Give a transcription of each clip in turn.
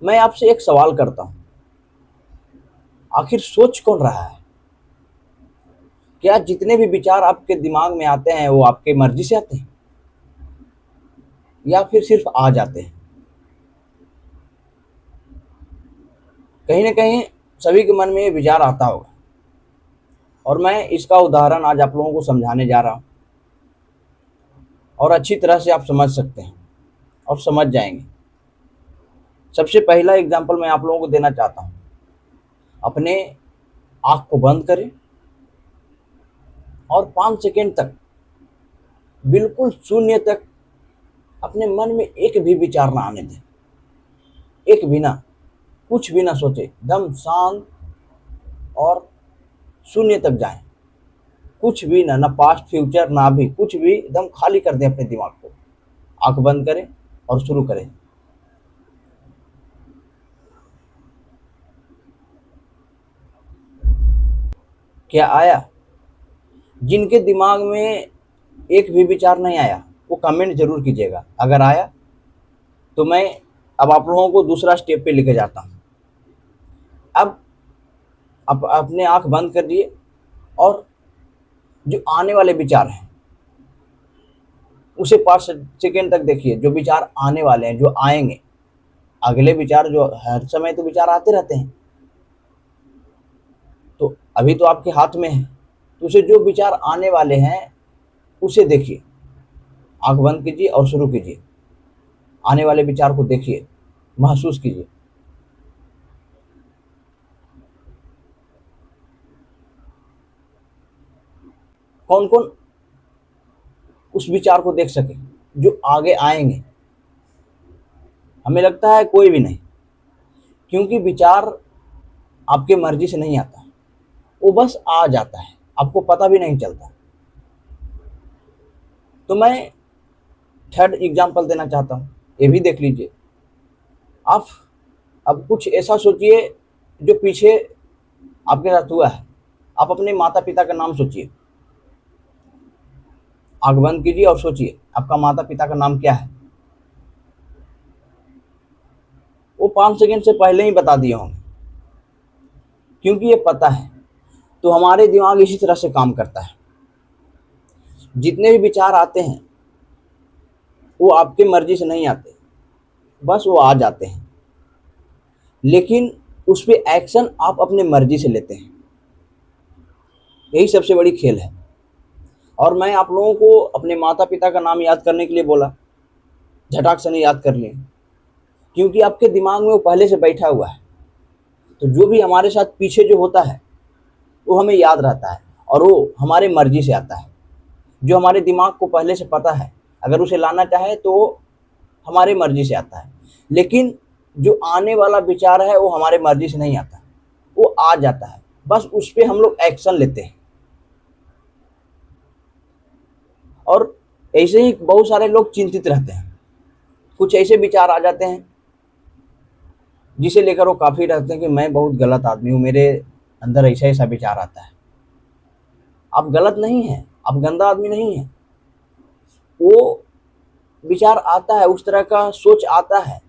मैं आपसे एक सवाल करता हूं, आखिर सोच कौन रहा है? क्या जितने भी विचार आपके दिमाग में आते हैं वो आपके मर्जी से आते हैं या फिर सिर्फ आ जाते हैं? कहीं ना कहीं सभी के मन में ये विचार आता होगा, और मैं इसका उदाहरण आज आप लोगों को समझाने जा रहा हूं, और अच्छी तरह से आप समझ सकते हैं और समझ जाएंगे। सबसे पहला एग्जाम्पल मैं आप लोगों को देना चाहता हूं। अपने आंख को बंद करें और 5 सेकेंड तक, बिल्कुल शून्य तक, अपने मन में एक भी विचार ना आने दें। एक भी ना, कुछ भी ना सोचे, एकदम शांत और शून्य तक जाएं। कुछ भी ना पास्ट फ्यूचर ना भी कुछ भी, एकदम खाली कर दें अपने दिमाग को। आंख बंद करें और शुरू करें। क्या आया? जिनके दिमाग में एक भी विचार नहीं आया वो कमेंट जरूर कीजिएगा। अगर आया तो मैं अब आप लोगों को दूसरा स्टेप पे लेके जाता हूँ। अब आप अपने आंख बंद कर दिए और जो आने वाले विचार हैं उसे 5 सेकेंड तक देखिए। जो विचार आने वाले हैं, जो आएंगे, अगले विचार, जो हर समय तो विचार आते रहते हैं, तो अभी तो आपके हाथ में है, तो उसे जो विचार आने वाले हैं उसे देखिए। आंख बंद कीजिए और शुरू कीजिए। आने वाले विचार को देखिए, महसूस कीजिए। कौन कौन उस विचार को देख सके जो आगे आएंगे? हमें लगता है कोई भी नहीं, क्योंकि विचार आपके मर्जी से नहीं आता, वो बस आ जाता है, आपको पता भी नहीं चलता। तो मैं थर्ड एग्जांपल देना चाहता हूँ, ये भी देख लीजिए। आप अब कुछ ऐसा सोचिए जो पीछे आपके साथ हुआ है। आप अपने माता पिता का नाम सोचिए। आंख बंद कीजिए और सोचिए आपका माता पिता का नाम क्या है। वो 5 सेकेंड से पहले ही बता दिए होंगे, क्योंकि ये पता है। तो हमारे दिमाग इसी तरह से काम करता है। जितने भी विचार आते हैं वो आपकी मर्जी से नहीं आते, बस वो आ जाते हैं, लेकिन उस पर एक्शन आप अपने मर्जी से लेते हैं। यही सबसे बड़ी खेल है। और मैं आप लोगों को अपने माता पिता का नाम याद करने के लिए बोला, झटाक से नहीं याद कर लिए, क्योंकि आपके दिमाग में वो पहले से बैठा हुआ है। तो जो भी हमारे साथ पीछे जो होता है वो हमें याद रहता है, और वो हमारे मर्जी से आता है। जो हमारे दिमाग को पहले से पता है, अगर उसे लाना चाहे तो हमारे मर्जी से आता है। लेकिन जो आने वाला विचार है वो हमारे मर्जी से नहीं आता, वो आ जाता है, बस उस पर हम लोग एक्शन लेते हैं। और ऐसे ही बहुत सारे लोग चिंतित रहते हैं। कुछ ऐसे विचार आ जाते हैं जिसे लेकर वो काफ़ी रहते हैं कि मैं बहुत गलत आदमी हूँ, मेरे अंदर ऐसा ऐसा विचार आता है। आप गलत नहीं हैं, आप गंदा आदमी नहीं हैं। वो विचार आता है, उस तरह का सोच आता है।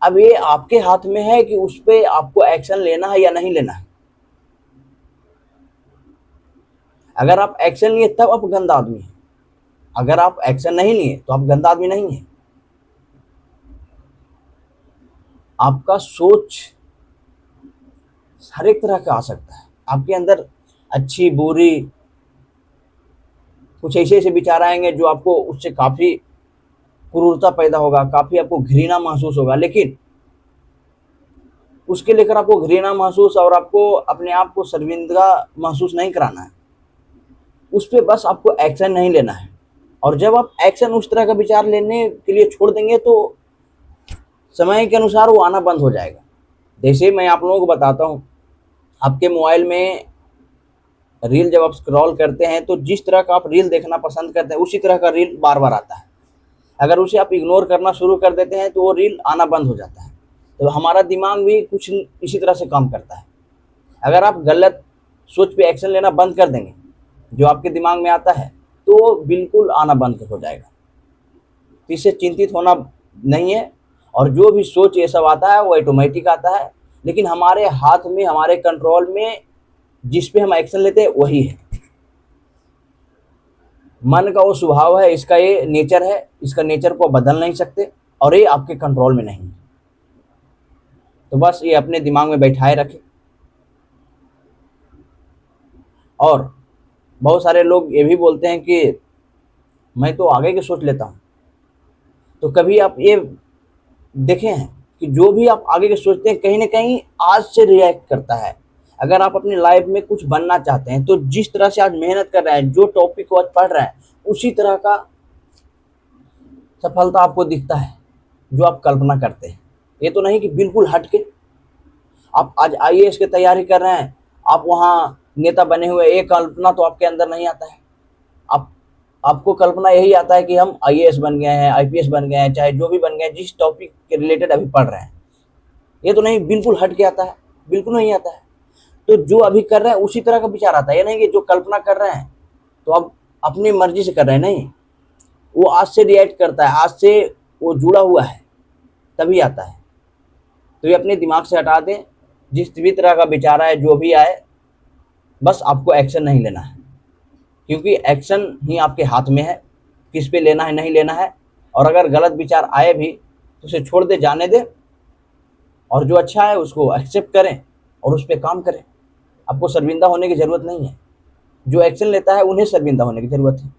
अब ये आपके हाथ में है कि उस पर आपको एक्शन लेना है या नहीं लेना है। अगर आप एक्शन लिए तब आप गंदा आदमी हैं, अगर आप एक्शन नहीं लिए तो आप गंदा आदमी नहीं हैं। आपका सोच हर एक तरह का आ सकता है। आपके अंदर अच्छी बुरी कुछ ऐसे ऐसे विचार आएंगे जो आपको उससे काफ़ी क्रूरता पैदा होगा, काफ़ी आपको घृणा महसूस होगा। लेकिन उसके लेकर आपको घृणा महसूस और आपको अपने आप को शर्मिंदा महसूस नहीं कराना है। उस पर बस आपको एक्शन नहीं लेना है। और जब आप एक्शन उस तरह का विचार लेने के लिए छोड़ देंगे तो समय के अनुसार वो आना बंद हो जाएगा। जैसे मैं आप लोगों को बताता हूँ, आपके मोबाइल में रील जब आप स्क्रॉल करते हैं तो जिस तरह का आप रील देखना पसंद करते हैं उसी तरह का रील बार बार आता है। अगर उसे आप इग्नोर करना शुरू कर देते हैं तो वो रील आना बंद हो जाता है। तो हमारा दिमाग भी कुछ इसी तरह से काम करता है। अगर आप गलत सोच पे एक्शन लेना बंद कर देंगे, जो आपके दिमाग में आता है तो बिल्कुल आना बंद हो जाएगा। तो इससे चिंतित होना नहीं है। और जो भी सोच ये सब आता है वो ऑटोमेटिक आता है, लेकिन हमारे हाथ में, हमारे कंट्रोल में जिस पे हम एक्शन लेते हैं वही है। मन का वो स्वभाव है, इसका ये नेचर है, इसका नेचर को बदल नहीं सकते और ये आपके कंट्रोल में नहीं है। तो बस ये अपने दिमाग में बैठाए रखें। और बहुत सारे लोग ये भी बोलते हैं कि मैं तो आगे की सोच लेता हूँ। तो कभी आप ये देखे हैं कि जो भी आप आगे के सोचते हैं कहीं ना कहीं आज से रिएक्ट करता है। अगर आप अपनी लाइफ में कुछ बनना चाहते हैं तो जिस तरह से आज मेहनत कर रहे हैं, जो टॉपिक को आज पढ़ रहे हैं, उसी तरह का सफलता आपको दिखता है जो आप कल्पना करते हैं। ये तो नहीं कि बिल्कुल हट के आप आज आईएएस की तैयारी कर रहे हैं, आप वहाँ नेता बने हुए, ये कल्पना तो आपके अंदर नहीं आता है। आपको कल्पना यही आता है कि हम आईएएस बन गए हैं, आईपीएस बन गए हैं, चाहे जो भी बन गए हैं, जिस टॉपिक के रिलेटेड अभी पढ़ रहे हैं। ये तो नहीं बिल्कुल हट के आता है, बिल्कुल नहीं आता है। तो जो अभी कर रहे हैं उसी तरह का विचार आता है। ये नहीं कि जो कल्पना कर रहे हैं तो आप अपनी मर्जी से कर रहे हैं, नहीं, वो आज से रिएक्ट करता है, आज से वो जुड़ा हुआ है, तभी आता है। तो ये अपने दिमाग से हटा दें। जिस भी तरह का विचार आए, जो भी आए, बस आपको एक्शन नहीं लेना है, क्योंकि एक्शन ही आपके हाथ में है, किस पे लेना है नहीं लेना है। और अगर गलत विचार आए भी तो उसे छोड़ दे, जाने दे, और जो अच्छा है उसको एक्सेप्ट करें और उस पर काम करें। आपको शर्मिंदा होने की ज़रूरत नहीं है। जो एक्शन लेता है उन्हें शर्मिंदा होने की ज़रूरत है।